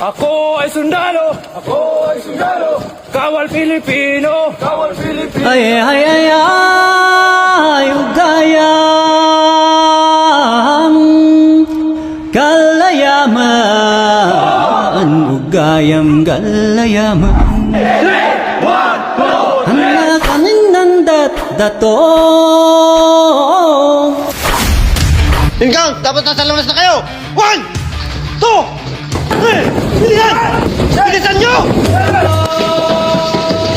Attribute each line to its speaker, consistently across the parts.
Speaker 1: Ako ay sundalo! Ako ay sundalo! Kawal Pilipino! Kawal Pilipino!
Speaker 2: Ay, ugayam Kalayaman, ugayam kalayaman Anak kanin nandat datong
Speaker 3: Hinggang, dapat nasa labas na kayo! 1, 2, 3, bilisan! Bilisan nyo! 6,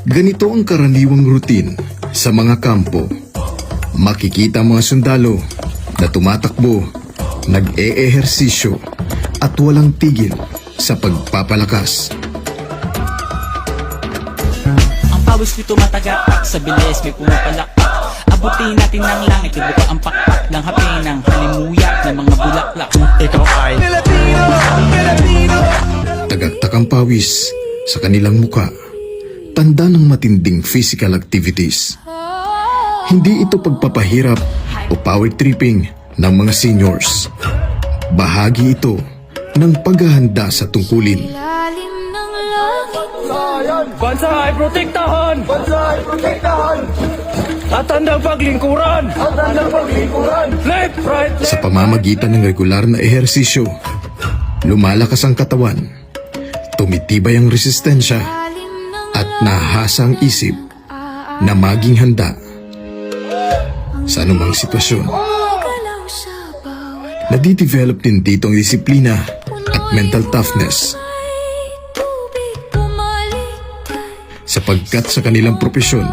Speaker 3: 7!
Speaker 4: Ganito ang karaniwang routine sa mga kampo. Makikita ang mga sundalo na tumatakbo, nag-e-ehersisyo at walang tigil sa pagpapalakas.
Speaker 5: Ang pawis nito matagak, sa bilis may pumapalakpak. Abutin natin ng langit, ibuka ang pakpak ng hapin ng halimuyak ng mga bulaklak. Ikaw ay
Speaker 4: Tagaktakang pawis sa kanilang muka, tanda ng matinding physical activities. Hindi ito pagpapahirap o power tripping ng mga seniors. Bahagi ito ng paghahanda sa tungkulin.
Speaker 6: Lalim ng langit
Speaker 1: Bansa ay protektahan! Bansa ay protektahan! Tatandang paglingkuran! Tatandang paglingkuran! Left, right, left!
Speaker 4: Sa pamamagitan ng regular na ehersisyo, lumalakas ang katawan, tumitibay ang resistensya, at nahasa ang isip na maging handa sa anumang sitwasyon.
Speaker 6: galaw sa bawat
Speaker 4: Nadidevelop din dito ang disiplina at mental toughness
Speaker 6: tubig bumalik
Speaker 4: sapagkat sa kanilang propesyon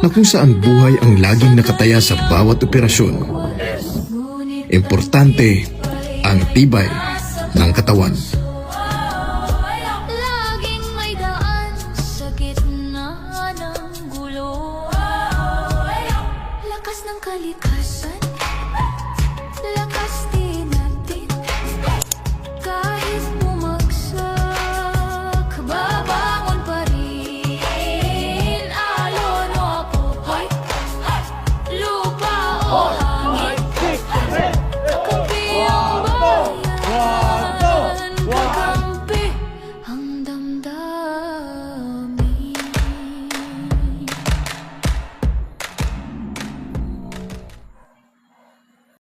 Speaker 4: na kung saan buhay ang laging nakataya sa bawat operasyon, importante ang tibay ng katawan.
Speaker 6: laging may daan sa gitna ng gulo lakas ng kalikasan